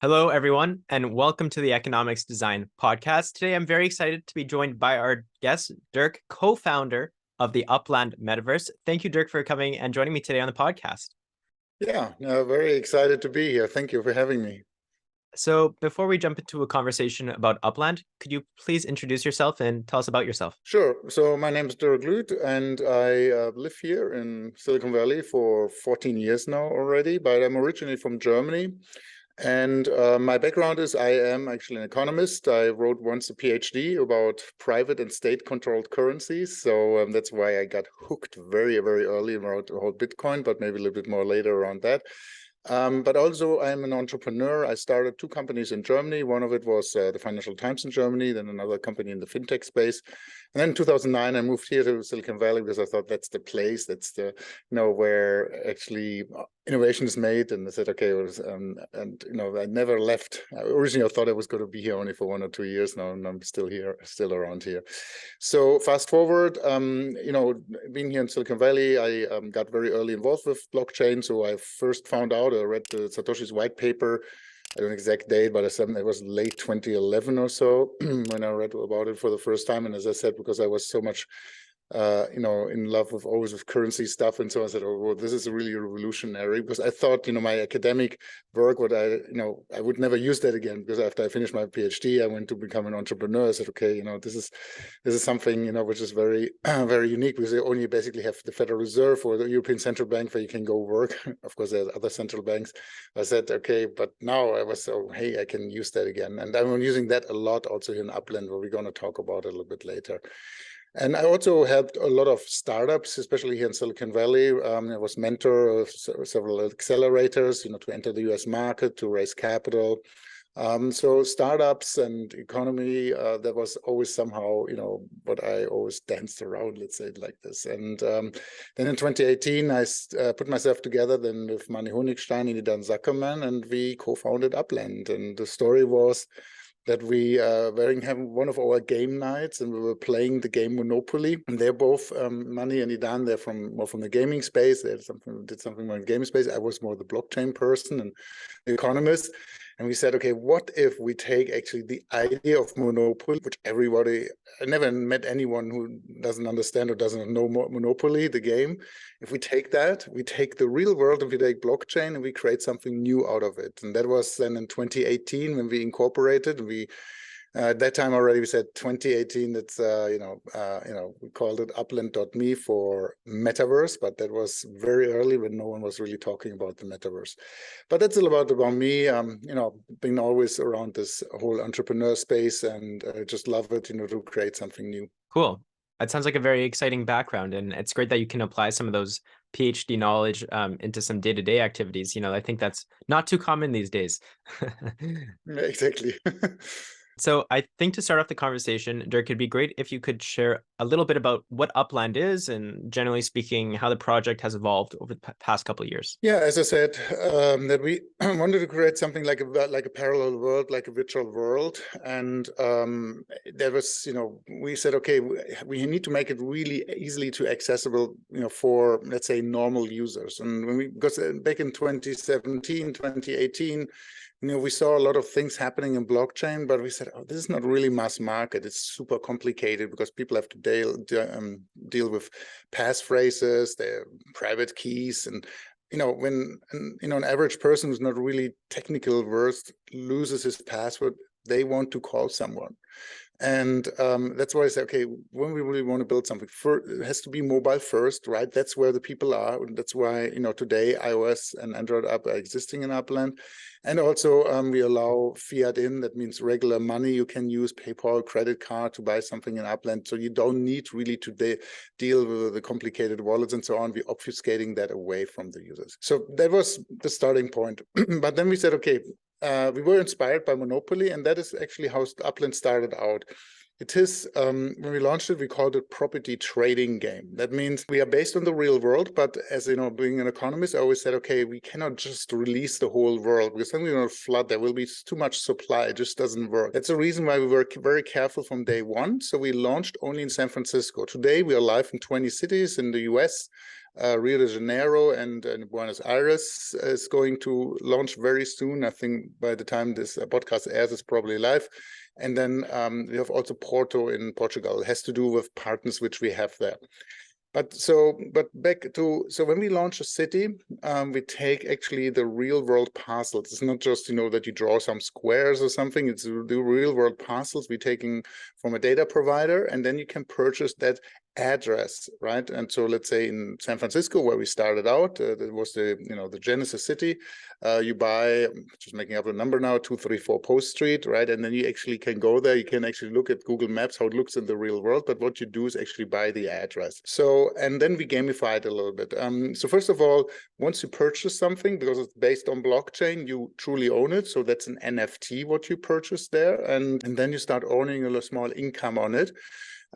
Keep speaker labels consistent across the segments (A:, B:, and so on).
A: Hello, everyone, and welcome to the Economics Design Podcast. Today, I'm very excited to be joined by our guest, Dirk, co-founder of the Upland Metaverse. Thank you, Dirk, for coming and joining me today on the podcast.
B: Yeah, very excited to be here. Thank you for having me.
A: So before we jump into a conversation about Upland, could you please introduce yourself and tell us about yourself?
B: Sure. So my name is Dirk Lueth, and I live here in Silicon Valley for 14 years now already, but I'm originally from Germany. And my background is I am actually an economist. I wrote once a PhD about private and state-controlled currencies. So that's why I got hooked very, very early about the whole Bitcoin, but maybe a little bit more later around that. But also I'm an entrepreneur. I started two companies in Germany. One of it was the Financial Times in Germany, then another company in the fintech space. And then in 2009, I moved here to Silicon Valley because I thought that's the place, that's the, where actually innovation is made. And I said, okay, I never left. Originally, I thought I was going to be here only for 1 or 2 years now, and I'm still here, still around here. So fast forward, being here in Silicon Valley, I got very early involved with blockchain. So I first found out, I read the Satoshi's white paper. I don't know exact date, but it was late 2011 or so when I read about it for the first time. And as I said, because I was so much in love with always with currency stuff and so on, I said, oh, well, this is really revolutionary, because I thought, my academic work, I would never use that again, because after I finished my PhD, I went to become an entrepreneur. I said, okay, this is something, which is very, very unique, because they only basically have the Federal Reserve or the European Central Bank where you can go work. Of course, there's other central banks. I said, okay, but now I was so, hey, I can use that again. And I'm using that a lot also here in Upland, where we're going to talk about it a little bit later. And I also helped a lot of startups, especially here in Silicon Valley. I was mentor of several accelerators, to enter the US market, to raise capital. So startups and economy, that was always somehow, what I always danced around, let's say it like this. And then in 2018, I put myself together then with Mani Honigstein, Inidan Zuckerman, and we co-founded Upland. And the story was that we were having one of our game nights, and we were playing the game Monopoly. And they're both Mani and Idan. They're more from the gaming space. They did something more in the gaming space. I was more the blockchain person and the economist. And we said, okay, what if we take actually the idea of Monopoly, which I never met anyone who doesn't understand or doesn't know Monopoly, the game. If we take that, we take the real world, and we take blockchain, and we create something new out of it. And that was then in 2018 when we incorporated. At that time already, we said 2018. That's we called it Upland.me for Metaverse, but that was very early when no one was really talking about the Metaverse. But that's all about me. Being always around this whole entrepreneur space, and I just love it, to create something new.
A: Cool. That sounds like a very exciting background, and it's great that you can apply some of those PhD knowledge into some day-to-day activities. I think that's not too common these days.
B: Exactly.
A: So I think to start off the conversation, Dirk, it'd be great if you could share a little bit about what Upland is, and generally speaking, how the project has evolved over the past couple of years.
B: Yeah, as I said, that we wanted to create something like a parallel world, like a virtual world. And there was, we said, okay, we need to make it really easily to accessible, for, let's say, normal users. And because back in 2017, 2018, we saw a lot of things happening in blockchain, but we said, oh, this is not really mass market. It's super complicated because people have to deal with passphrases, their private keys. And, when an average person who's not really technical versed loses his password, they want to call someone. And that's why I say, okay, when we really want to build something, it has to be mobile first, right? That's where the people are. And that's why, today iOS and Android app are existing in Upland. And also we allow fiat in. That means regular money. You can use PayPal, credit card to buy something in Upland. So you don't need really to deal with the complicated wallets and so on. We're obfuscating that away from the users. So that was the starting point. But then we said, okay, we were inspired by Monopoly, and that is actually how Upland started out. It is, when we launched it, we called it property trading game. That means we are based on the real world, but as being an economist, I always said, okay, we cannot just release the whole world, because then we're going to flood. There will be too much supply. It just doesn't work. That's the reason why we were very careful from day one. So we launched only in San Francisco. Today, we are live in 20 cities in the US. Rio de Janeiro and Buenos Aires is going to launch very soon. I think by the time this podcast airs, it's probably live. And then we have also Porto in Portugal. It has to do with partners which we have there. But back to, so when we launch a city, we take actually the real world parcels. It's not just, that you draw some squares or something. It's the real world parcels we're taking from a data provider, and then you can purchase that address, right? And so let's say in San Francisco, where we started out, that was the Genesis city. You buy, just making up a number now, 234 Post Street, right? And then you actually can go there. You can actually look at Google Maps, how it looks in the real world. But what you do is actually buy the address. So, and then we gamify it a little bit. So first of all, once you purchase something, because it's based on blockchain, you truly own it. So that's an NFT, what you purchase there. And then you start earning a small income on it.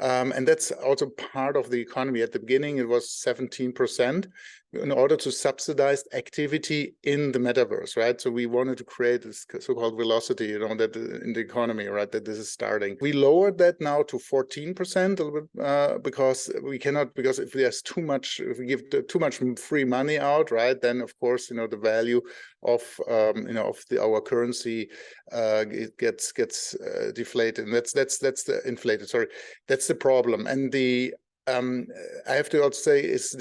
B: And that's also part of the economy. At the beginning, it was 17% in order to subsidize activity in the metaverse, right? So we wanted to create this so-called velocity, that in the economy, right, that this is starting. We lowered that now to 14% a little bit because we cannot, because if there's too much, if we give too much free money out, right, then of course, the value of, our currency it gets deflated. And that's the inflated, sorry, that's the problem. And the I have to also say is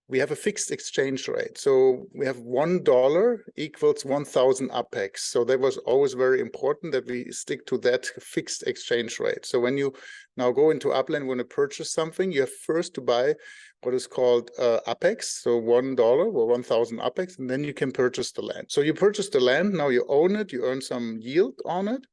B: we have a fixed exchange rate. So we have $1 equals 1,000 UPEX. So that was always very important that we stick to that fixed exchange rate. So when you now go into Upland, want to purchase something, you have first to buy what is called UPEX, so $1 or 1,000 UPEX, and then you can purchase the land. So you purchase the land, now you own it, you earn some yield on it.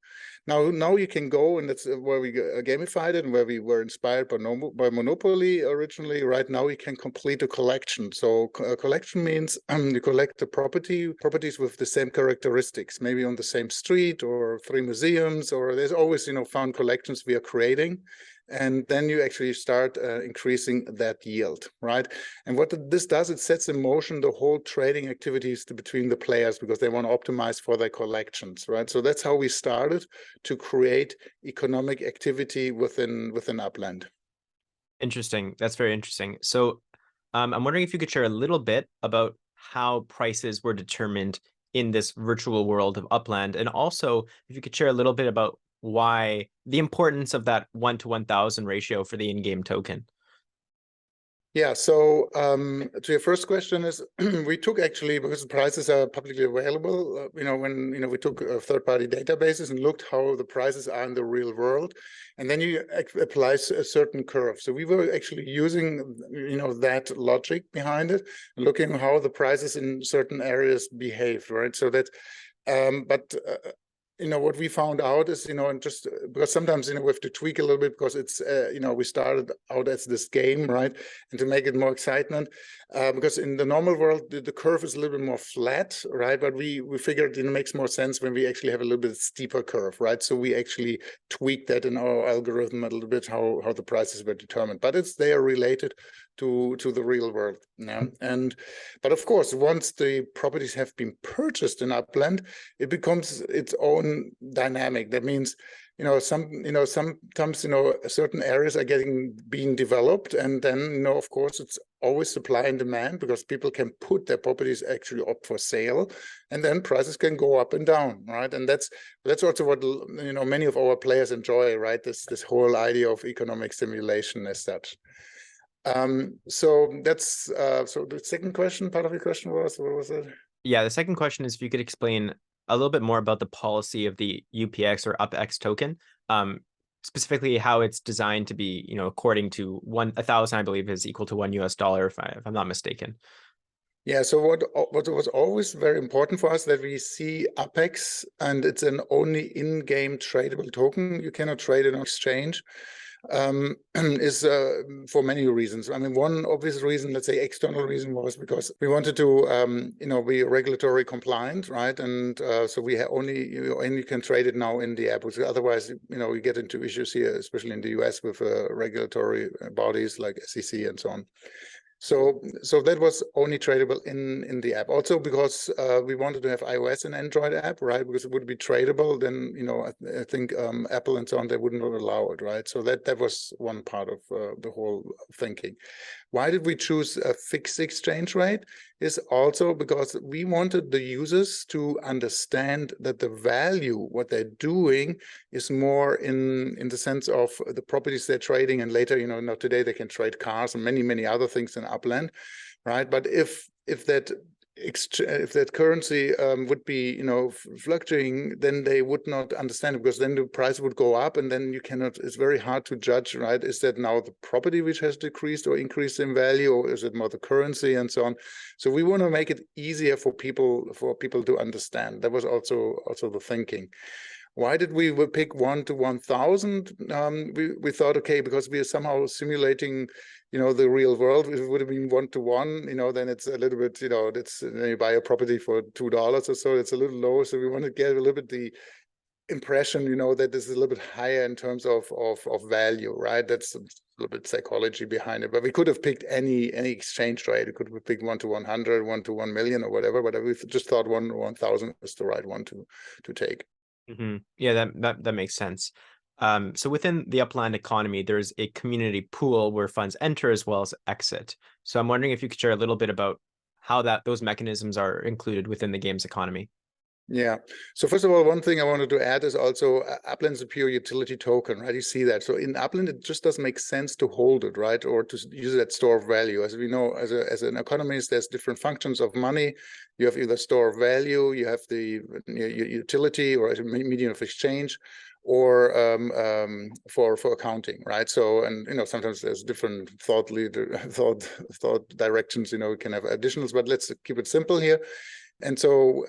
B: Now you can go, and that's where we gamified it and where we were inspired by Monopoly originally. Right now we can complete a collection. So a collection means you collect the properties with the same characteristics, maybe on the same street or 3 museums, or there's always, fun collections we are creating. And then you actually start increasing that yield, right? And what this does, it sets in motion the whole trading activities between the players because they want to optimize for their collections, right? So that's how we started to create economic activity within Upland.
A: Interesting. That's very interesting. So I'm wondering if you could share a little bit about how prices were determined in this virtual world of Upland, and also if you could share a little bit about why the importance of that 1 to 1,000 ratio for the in-game token.
B: Yeah, so to your first question is, we took actually, because the prices are publicly available, when, we took third-party databases and looked how the prices are in the real world, and then you apply a certain curve. So we were actually using, that logic behind it, looking how the prices in certain areas behaved, right? So that, what we found out is, and just because sometimes, we have to tweak a little bit because it's, we started out as this game, right? And to make it more excitement, because in the normal world, the curve is a little bit more flat, right? But we figured it makes more sense when we actually have a little bit steeper curve, right? So we actually tweaked that in our algorithm a little bit, how the prices were determined. But they are related to the real world. Yeah. But of course, once the properties have been purchased in Upland, it becomes its own dynamic. That means, sometimes, certain areas are being developed, and then, of course, it's always supply and demand because people can put their properties actually up for sale, and then prices can go up and down, right? And that's also what many of our players enjoy, right? This whole idea of economic simulation as such. So that's so the second question, part of your question was, what was it?
A: Yeah, the second question is if you could explain a little bit more about the policy of the UPX or UPX token, specifically how it's designed to be, according to 1,000, I believe, is equal to $1 if I'm not mistaken.
B: Yeah, so what was always very important for us that we see UPX, and it's an only in-game tradable token. You cannot trade it on exchange. Is for many reasons. I mean, one obvious reason, let's say external reason, was because we wanted to, be regulatory compliant, right? And so we only can trade it now in the app, because otherwise, we get into issues here, especially in the US with regulatory bodies like SEC and so on. So that was only tradable in the app. Also because we wanted to have iOS and Android app, right? Because it would be tradable. Then I think Apple and so on, they would not allow it, right? So that was one part of the whole thinking. Why did we choose a fixed exchange rate? Is also because we wanted the users to understand that the value, what they're doing, is more in the sense of the properties they're trading, and later, now today they can trade cars and many other things in Upland, right? But if that currency would be fluctuating, then they would not understand it, because then the price would go up, and then you cannot, it's very hard to judge, right? Is that now the property which has decreased or increased in value, or is it more the currency and so on? So we want to make it easier for people to understand. That was also the thinking. Why did we pick 1 to 1,000? We thought, okay, because we are somehow simulating, the real world. If it would have been 1 to 1, then it's a little bit, it's you buy a property for $2 or so. It's a little low. So we want to get a little bit the impression, that this is a little bit higher in terms of value, right? That's a little bit psychology behind it. But we could have picked any exchange rate. We could have picked 1 to 100, 1 to 1 million, or whatever. But we just thought 1 to 1,000 was the right one to take.
A: Mm-hmm. Yeah, that makes sense. So within the Upland economy, there's a community pool where funds enter as well as exit. So I'm wondering if you could share a little bit about how those mechanisms are included within the game's economy.
B: Yeah. So first of all, one thing I wanted to add is also Upland is a pure utility token, right? You see that. So in Upland, it just doesn't make sense to hold it, right? Or to use it as store of value. As we know, as an economist, there's different functions of money. You have either store of value, you have the utility or as a medium of exchange, or for accounting, right? So, and sometimes there's different thought directions. We can have additionals, but let's keep it simple here. And so,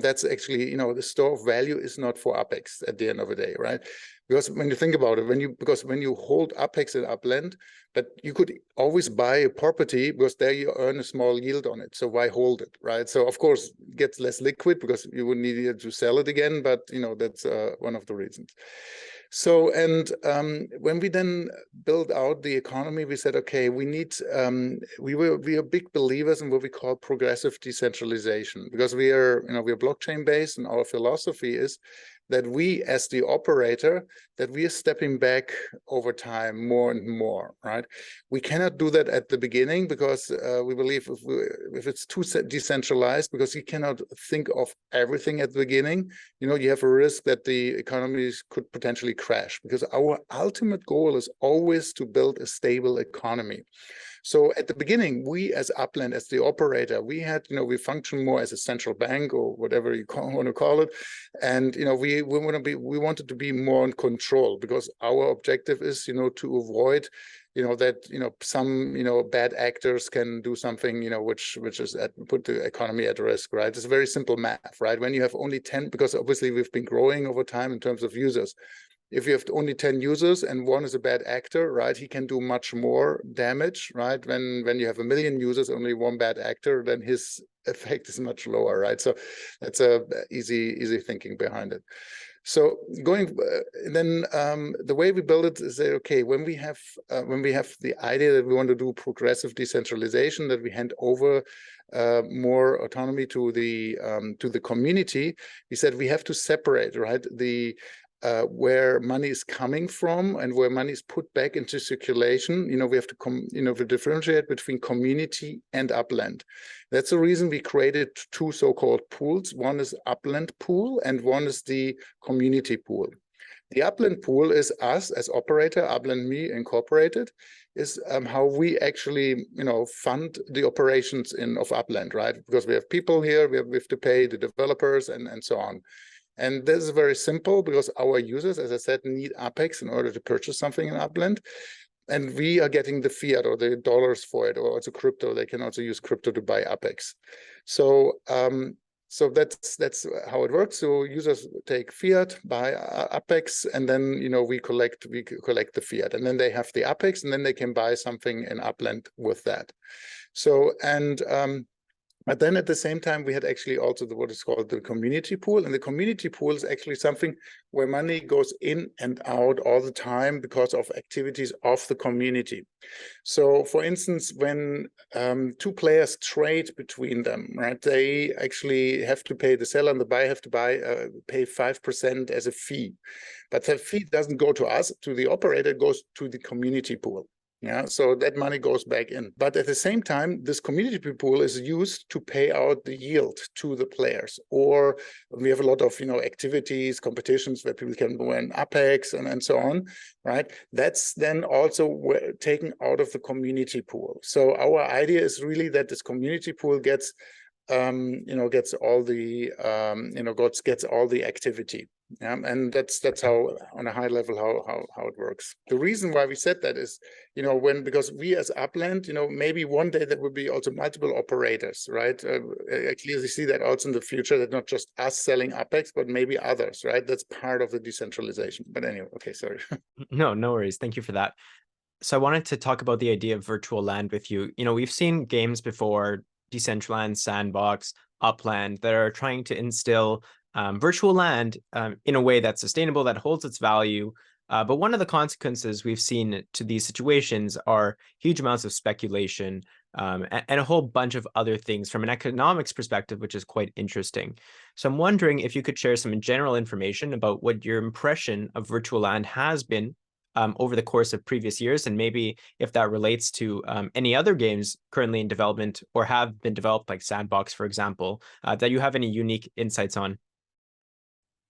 B: that's actually, the store of value is not for Apex at the end of the day, right? Because when you think about it, when you hold Apex in Upland, but you could always buy a property because there you earn a small yield on it. So why hold it, right? So of course it gets less liquid because you would need to sell it again, but that's one of the reasons. So, and when we then build out the economy, we said, okay, we need, we are big believers in what we call progressive decentralization, because we are blockchain based, and our philosophy is that we, as the operator, that we are stepping back over time more and more, right? We cannot do that at the beginning because we believe if it's too decentralized, because you cannot think of everything at the beginning, you have a risk that the economies could potentially crash, because our ultimate goal is always to build a stable economy. So at the beginning, we as Upland, as the operator, we had, we function more as a central bank or whatever you want to call it. And, we wanted to be more in control, because our objective is, to avoid, that, some, bad actors can do something, which is put the economy at risk, right? It's very simple math, right? When you have only 10, because obviously we've been growing over time in terms of users. If you have only 10 users and one is a bad actor, right, he can do much more damage, right? When you have 1 million users, only one bad actor, then his effect is much lower, right? So that's a easy thinking behind it. So then the way we build it is that, okay, when we have the idea that we want to do progressive decentralization, that we hand over more autonomy to the community, we said we have to separate, right, where money is coming from and where money is put back into circulation. We have to differentiate between community and Upland. That's the reason we created 2 so-called pools. One is Upland pool and one is the community pool. The Upland pool is us as operator, Upland Me Incorporated, is how we actually, fund the operations of Upland, right? Because we have people here, we have to pay the developers and so on. And this is very simple, because our users, as I said, need Apex in order to purchase something in Upland. And we are getting the fiat or the dollars for it, or also crypto. They can also use crypto to buy Apex. So so that's how it works. So users take fiat, buy Apex, and then we collect the fiat, and then they have the Apex, and then they can buy something in Upland with that. So, and But then at the same time, we had actually also what is called the community pool. And the community pool is actually something where money goes in and out all the time because of activities of the community. So for instance, when two players trade between them, right, they actually have to pay, the seller and the buyer have to pay 5% as a fee. But that fee doesn't go to us, to the operator, it goes to the community pool. Yeah, so that money goes back in. But at the same time, this community pool is used to pay out the yield to the players. Or we have a lot of, activities, competitions where people can win Apex and so on, right? That's then also taken out of the community pool. So our idea is really that this community pool gets gets all the gets all the activity. Yeah, and that's how, on a high level, how it works. The reason why we said that is, because we as Upland, maybe one day there will be also multiple operators, right? I clearly see that also in the future, that not just us selling Apex, but maybe others, right? That's part of the decentralization. But anyway, okay, sorry.
A: No worries. Thank you for that. So I wanted to talk about the idea of virtual land with you. We've seen games before, Decentraland, Sandbox, Upland, that are trying to instill virtual land in a way that's sustainable, that holds its value. But one of the consequences we've seen to these situations are huge amounts of speculation and a whole bunch of other things from an economics perspective, which is quite interesting. So I'm wondering if you could share some general information about what your impression of virtual land has been over the course of previous years, and maybe if that relates to any other games currently in development or have been developed, like Sandbox, for example, that you have any unique insights on.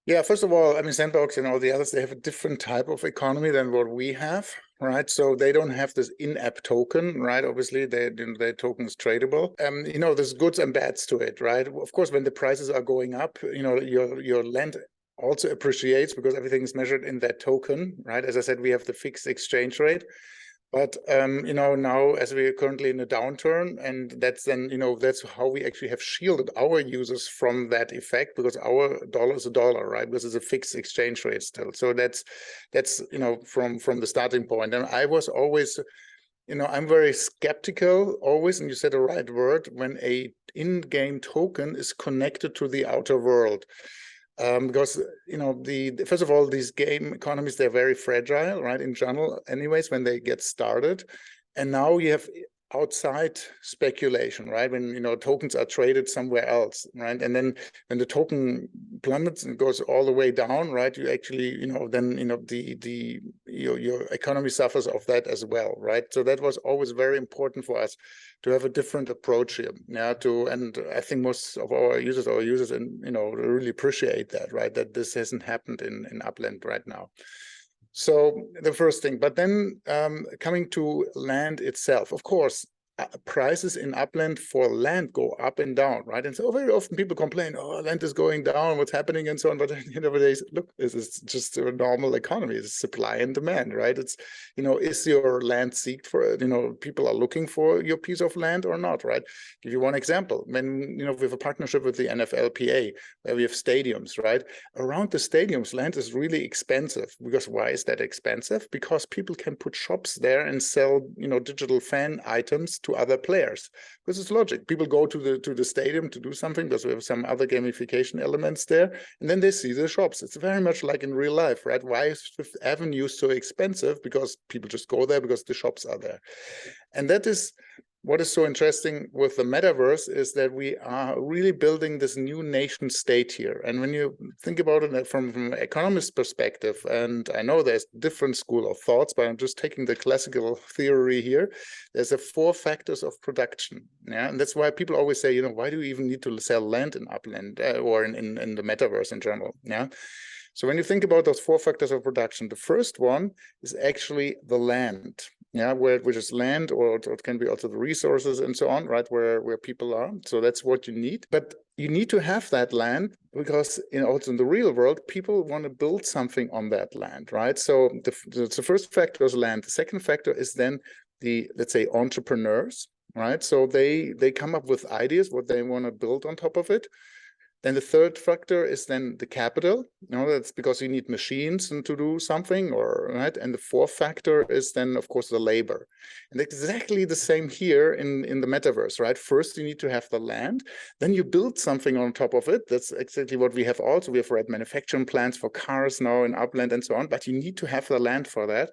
B: Yeah, first of all, I mean, Sandbox and all the others, they have a different type of economy than what we have, right? So they don't have this in-app token, right? Obviously, their token is tradable. There's goods and bads to it, right? Of course, when the prices are going up, your land also appreciates because everything is measured in that token, right? As I said, we have the fixed exchange rate. But, now as we are currently in a downturn, and that's then, that's how we actually have shielded our users from that effect, because our dollar is a dollar, right? Because it's a fixed exchange rate still. So that's from the starting point. And I was always, I'm very skeptical always, and you said the right word, when a in-game token is connected to the outer world. Because first of all, these game economies, they're very fragile, right? In general, anyways, when they get started, and now you have outside speculation, right? When tokens are traded somewhere else, right? And then when the token plummets and goes all the way down, right? You actually, then your economy suffers of that as well, right? So that was always very important for us to have a different approach here. Yeah, and I think most of our users, and really appreciate that, right? That this hasn't happened in Upland right now. So the first thing, but then coming to land itself, of course, prices in Upland for land go up and down, right? And so very often people complain, oh, land is going down, what's happening, and so on. But at the end of the day, look, this is just a normal economy. It's supply and demand, right? It's, is your land seeked for, people are looking for your piece of land or not, right? Give you one example. When, we have a partnership with the NFLPA, where we have stadiums, right? Around the stadiums, land is really expensive. Because why is that expensive? Because people can put shops there and sell, digital fan items to other players, because it's logic. People go to the stadium to do something, because we have some other gamification elements there, and then they see the shops. It's very much like in real life, right? Why is Fifth Avenue so expensive? Because people just go there because the shops are there. And that is what is so interesting with the metaverse, is that we are really building this new nation state here. And when you think about it from an economist perspective, and I know there's different school of thoughts, but I'm just taking the classical theory here, there's a 4 factors of production. Yeah, and that's why people always say, why do you even need to sell land in Upland or in the metaverse in general? Yeah. So when you think about those 4 factors of production, the first one is actually the land. Yeah, which is land, or it can be also the resources and so on, right, where people are. So that's what you need. But you need to have that land because also in the real world, people want to build something on that land, right? So the first factor is land. The second factor is then the, let's say, entrepreneurs, right? So they come up with ideas what they want to build on top of it. Then the third factor is then the capital. That's because you need machines to do something, right? And the fourth factor is then, of course, the labor. And exactly the same here in the metaverse, right? First, you need to have the land. Then you build something on top of it. That's exactly what we have also. We have manufacturing plants for cars now in Upland and so on, but you need to have the land for that.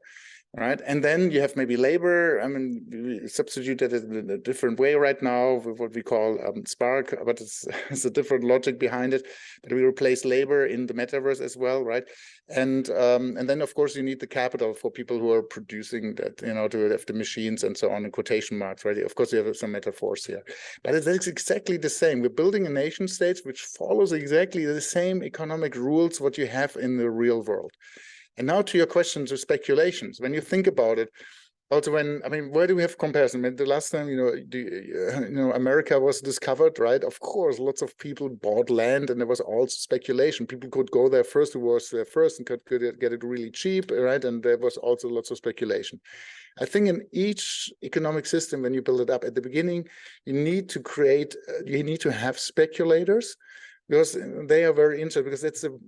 B: Right, and then you have maybe labor. I mean, we substitute that in a different way right now with what we call Spark, but it's a different logic behind it. But we replace labor in the metaverse as well, right? And then of course you need the capital for people who are producing that, to have the machines and so on in quotation marks, right? Of course you have some metaphors here, but it's exactly the same. We're building a nation state which follows exactly the same economic rules what you have in the real world. And now to your questions or speculations. When you think about it, also where do we have comparison? I mean, the last time, America was discovered, right? Of course, lots of people bought land and there was also speculation. People could go there first, who was there first and could get it really cheap, right? And there was also lots of speculation. I think in each economic system, when you build it up at the beginning, you need to have speculators, because they are very interesting,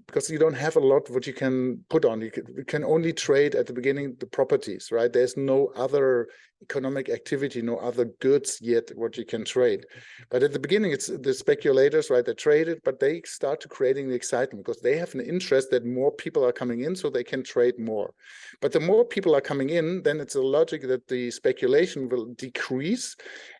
B: because you don't have a lot what you can put on. You can only trade at the beginning the properties, right? There's no other economic activity, no other goods yet what you can trade. But at the beginning, it's the speculators, right? They trade it, but they start to creating the excitement because they have an interest that more people are coming in, so they can trade more. But the more people are coming in, then it's a logic that the speculation will decrease,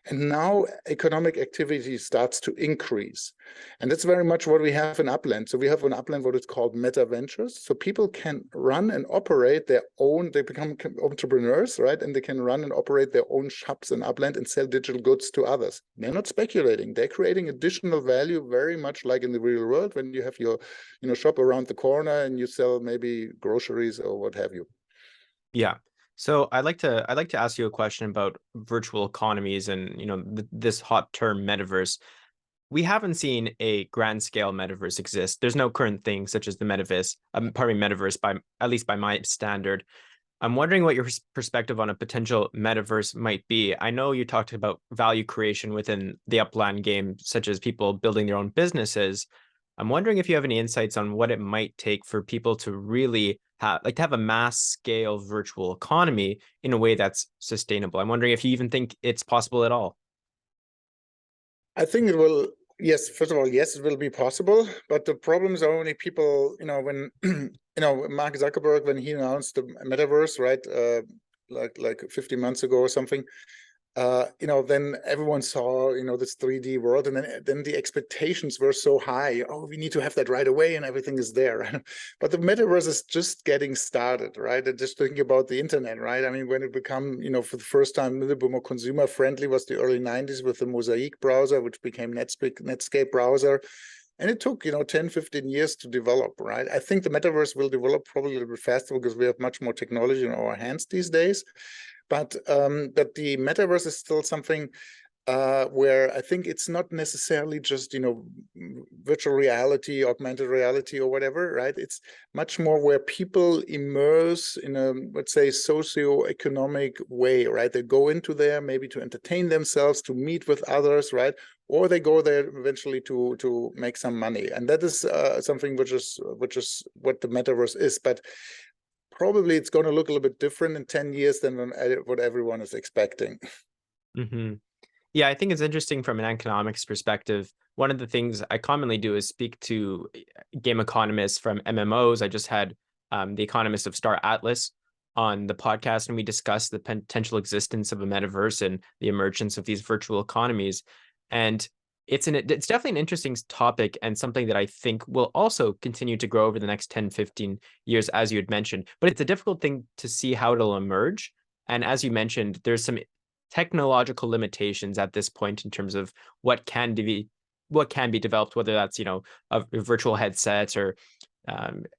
B: and now economic activity starts to increase. And that's very much what we have in Upland. So we have in Upland what is called METAVERSE. So people can run and operate their own, they become entrepreneurs, right? And they can run and operate their own shops in Upland and sell digital goods to others. They're not speculating. They're creating additional value, very much like in the real world when you have your shop around the corner and you sell maybe groceries or what have you.
A: Yeah. So I'd like to ask you a question about virtual economies and this hot term metaverse. We haven't seen a grand scale metaverse exist. There's no current thing such as the metaverse at least by my standard. I'm wondering what your perspective on a potential metaverse might be. I know you talked about value creation within the Upland game, such as people building their own businesses. I'm wondering if you have any insights on what it might take for people to really have a mass scale virtual economy in a way that's sustainable. I'm wondering if you even think it's possible at all.
B: I think it will. Yes, first of all, yes, it will be possible. But the problems are only people, when Mark Zuckerberg, when he announced the metaverse, right, like 50 months ago or something, then everyone saw, this 3D world, and then the expectations were so high. Oh, we need to have that right away, and everything is there. But the metaverse is just getting started, right? And just thinking about the internet, right? I mean, when it became, for the first time, a little bit more consumer friendly was the early 90s with the Mosaic browser, which became Netscape browser. And it took, 10, 15 years to develop, right? I think the metaverse will develop probably a little bit faster because we have much more technology in our hands these days. But the metaverse is still something where I think it's not necessarily just, virtual reality, augmented reality or whatever, right? It's much more where people immerse in a, let's say, socio-economic way, right? They go into there maybe to entertain themselves, to meet with others, right? Or they go there eventually to make some money. And that is something which is what the metaverse is. But probably it's going to look a little bit different in 10 years than what everyone is expecting.
A: Mm-hmm. Yeah, I think it's interesting from an economics perspective. One of the things I commonly do is speak to game economists from MMOs. I just had the economist of Star Atlas on the podcast, and we discussed the potential existence of a metaverse and the emergence of these virtual economies. And it's definitely an interesting topic and something that I think will also continue to grow over the next 10, 15 years, as you had mentioned. But it's a difficult thing to see how it'll emerge. And as you mentioned, there's some technological limitations at this point in terms of what can be developed, whether that's a virtual headsets or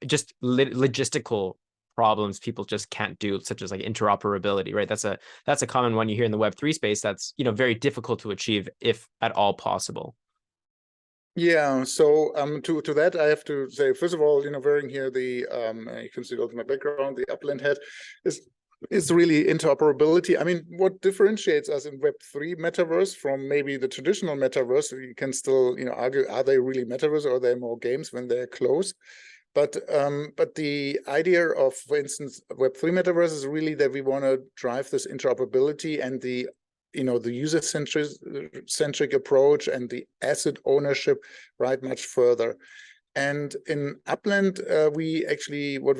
A: just logistical problems people just can't do, such as like interoperability, right? That's a common one you hear in the Web3 space. That's very difficult to achieve, if at all possible.
B: Yeah, so to that I have to say, first of all, wearing here the you can see also my background, the Upland hat is is really interoperability. I mean, what differentiates us in Web3 metaverse from maybe the traditional metaverse? You can still, argue, are they really metaverse or are they more games when they're closed? But the idea of, for instance, Web3 metaverse is really that we want to drive this interoperability and the user-centric approach and the asset ownership right much further. And in Upland, what we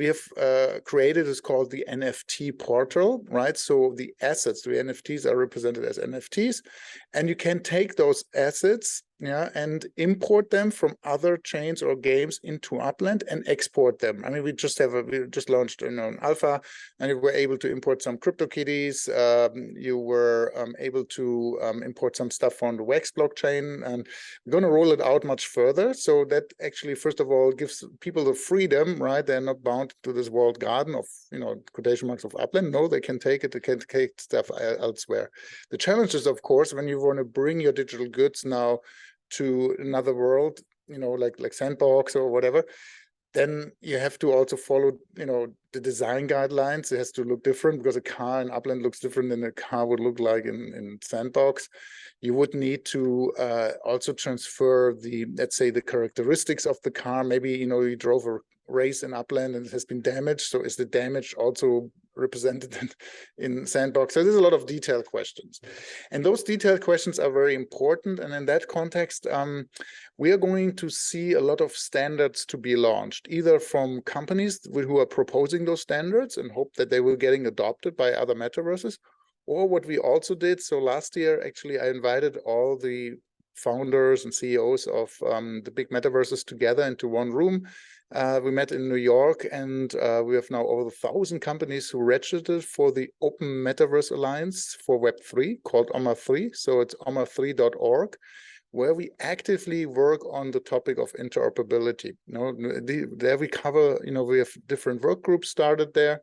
B: have created is called the NFT portal, right? So the assets, the NFTs are represented as NFTs, and you can take those assets, and import them from other chains or games into Upland and export them. I mean, we just launched an alpha, and you were able to import some CryptoKitties. You were able to import some stuff from the Wax blockchain, and we're going to roll it out much further. So that actually, first of all, gives people the freedom, right? They're not bound to this walled garden of, quotation marks, of Upland. No, they can take it. They can take stuff elsewhere. The challenge is, of course, when you want to bring your digital goods now to another world, like Sandbox or whatever, then you have to also follow, the design guidelines. It has to look different because a car in Upland looks different than a car would look like in Sandbox. You would need to also transfer let's say, the characteristics of the car. Maybe, you drove a race in Upland and it has been damaged. So is the damage also represented in Sandbox? So there's a lot of detailed questions. And those detailed questions are very important. And in that context, we are going to see a lot of standards to be launched, either from companies who are proposing those standards and hope that they will getting adopted by other metaverses, or what we also did. So last year, actually, I invited all the founders and CEOs of the big metaverses together into one room. We met in New York, and we have now over 1,000 companies who registered for the Open Metaverse Alliance for Web3, called OMA3. So it's oma3.org, where we actively work on the topic of interoperability. There we cover, we have different work groups started there.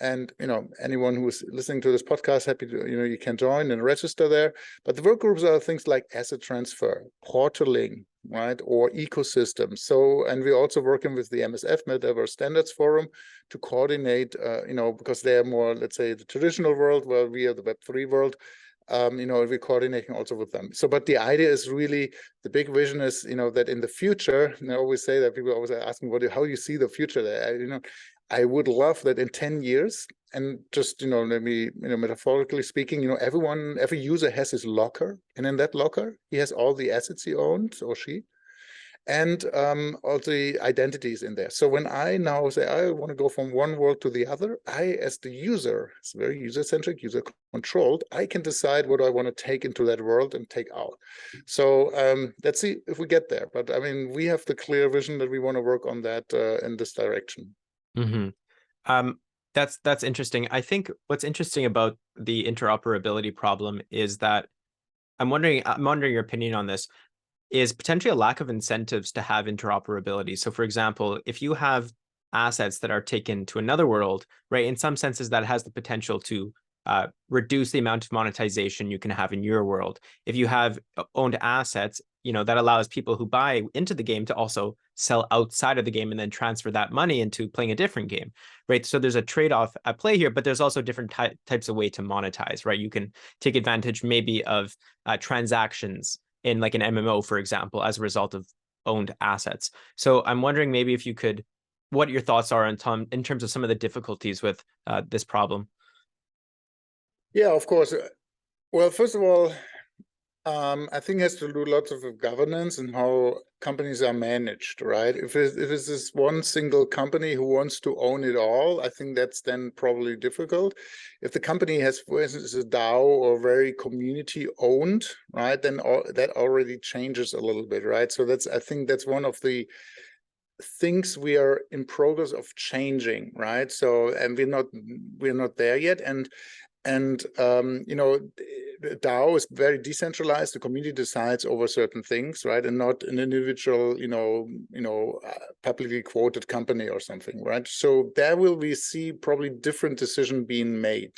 B: And, anyone who's listening to this podcast, happy to, you can join and register there. But the work groups are things like asset transfer, portaling, right, or ecosystems. So, and we're also working with the MSF, Metaverse Standards Forum, to coordinate, because they're more, let's say, the traditional world, where we are the Web3 world. We're coordinating also with them. So, but the idea is really, the big vision is, that in the future, and I always say that people always are asking, how do you see the future there? I would love that in 10 years, and just, maybe, metaphorically speaking, every user has his locker, and in that locker, he has all the assets he owns, or she, and all the identities in there. So when I now say I want to go from one world to the other, I, as the user, it's very user-centric, user-controlled, I can decide what I want to take into that world and take out. So let's see if we get there. But I mean, we have the clear vision that we want to work on that in this direction.
A: Mm-hmm. That's interesting. I think what's interesting about the interoperability problem is that I'm wondering your opinion on this, is potentially a lack of incentives to have interoperability. So for example, if you have assets that are taken to another world, right, in some senses that has the potential to reduce the amount of monetization you can have in your world. If you have owned assets, that allows people who buy into the game to also sell outside of the game and then transfer that money into playing a different game, right? So there's a trade-off at play here, but there's also different types of way to monetize, right? You can take advantage maybe of transactions in like an MMO, for example, as a result of owned assets. So I'm wondering maybe if you could, what your thoughts are in terms of some of the difficulties with this problem.
B: Yeah, of course. Well, first of all, I think it has to do lots of governance and how companies are managed, right? If it's this one single company who wants to own it all, I think that's then probably difficult. If the company has, for instance, a DAO or very community owned, right, then that already changes a little bit, right? So I think that's one of the things we are in progress of changing, right? So, and we're not there yet, and DAO is very decentralized. The community decides over certain things, right, and not an individual, publicly quoted company or something, right? So there will we see probably different decision being made.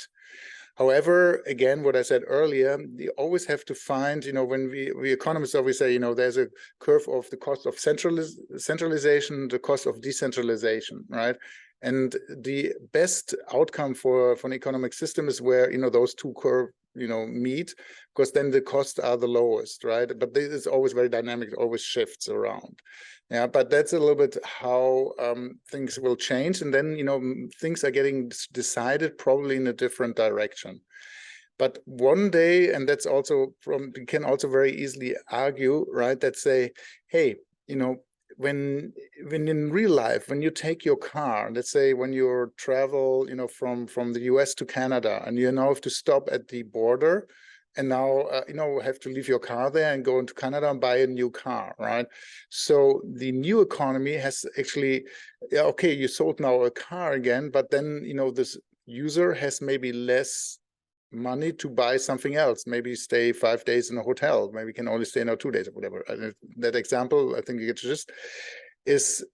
B: However, again, what I said earlier, you always have to find, when we economists always say, there's a curve of the cost of centralization, the cost of decentralization, right? And the best outcome for an economic system is where, those two curves, meet, because then the costs are the lowest, right? But this is always very dynamic, it always shifts around. Yeah, but that's a little bit how things will change. And then, things are getting decided probably in a different direction. But one day, and that's also we can also very easily argue, right, that say, hey, when in real life, when you take your car, let's say when you travel, from the US to Canada, and you now have to stop at the border, and now have to leave your car there and go into Canada and buy a new car, right? So the new economy has actually, okay, you sold now a car again, but then this user has maybe less money to buy something else, maybe stay 5 days in a hotel, maybe can only stay now 2 days or whatever. That example, I think you get just is,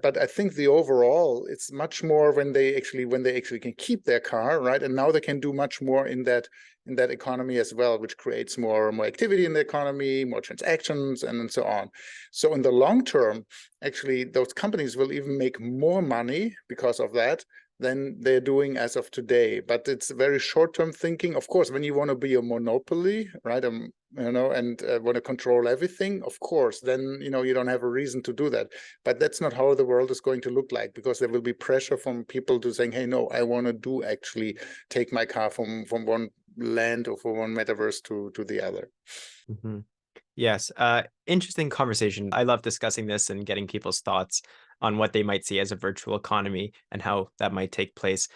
B: but I think the overall, it's much more when they actually can keep their car, right? And now they can do much more in that economy as well, which creates more activity in the economy, more transactions, and so on. So in the long term, actually, those companies will even make more money because of that than they're doing as of today. But it's very short-term thinking. Of course, when you want to be a monopoly, right, and want to control everything, of course, then, you don't have a reason to do that. But that's not how the world is going to look like, because there will be pressure from people to saying, hey, no, I want to do actually take my car from one land or from one metaverse to the other.
A: Mm-hmm. Yes, interesting conversation. I love discussing this and getting people's thoughts on what they might see as a virtual economy and how that might take place.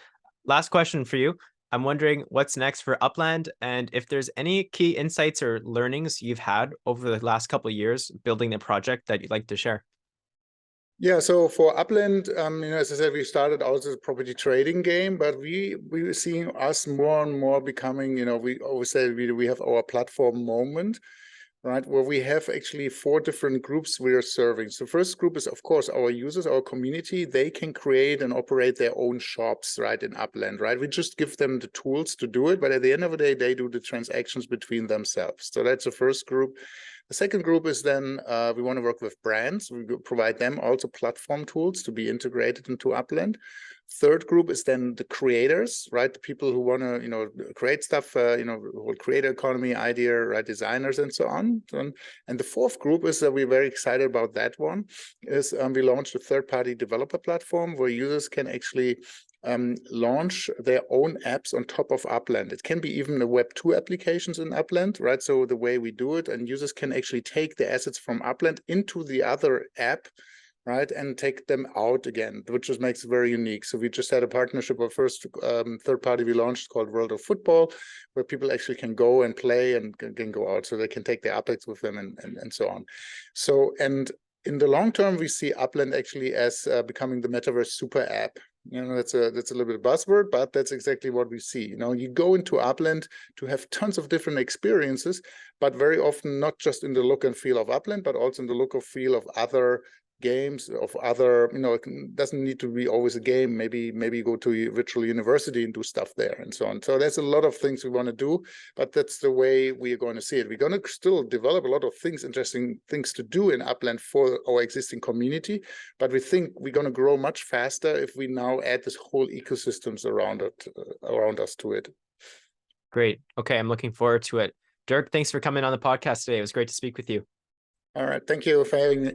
A: Last question for you. I'm wondering what's next for Upland, and if there's any key insights or learnings you've had over the last couple of years building the project that you'd like to share.
B: Yeah, so for Upland, as I said, we started out as a property trading game, but we were seeing us more and more becoming, we always say we have our platform moment, right, where we have actually 4 different groups we are serving. So first group is, of course, our users, our community. They can create and operate their own shops, right, in Upland, right? We just give them the tools to do it, but at the end of the day, they do the transactions between themselves. So that's the first group. The second group is then we want to work with brands. We provide them also platform tools to be integrated into Upland. Third group is then the creators, right? The people who want to, create stuff, whole creator economy idea, right? Designers and so on. And the fourth group is that we're very excited about that one. Is we launched a third-party developer platform where users can actually launch their own apps on top of Upland. It can be even the Web 2 applications in Upland, right? So the way we do it, and users can actually take the assets from Upland into the other app, right, and take them out again, which just makes it very unique. So we just had a partnership with first third party we launched called World of Football, where people actually can go and play and can go out, so they can take their assets with them and so on. So, and in the long term, we see Upland actually as becoming the metaverse super app. That's a little bit of buzzword, but that's exactly what we see. You go into Upland to have tons of different experiences, but very often not just in the look and feel of Upland, but also in the look and feel of other games, of other, it doesn't need to be always a game. Maybe you go to a virtual university and do stuff there and so on. So there's a lot of things we want to do, but that's the way we are going to see it. We're going to still develop a lot of things, interesting things to do in Upland for our existing community, but we think we're going to grow much faster if we now add this whole ecosystems around us to it.
A: Great. Okay, I'm looking forward to it. Dirk, thanks for coming on the podcast today. It was great to speak with you.
B: All right. Thank you for having me.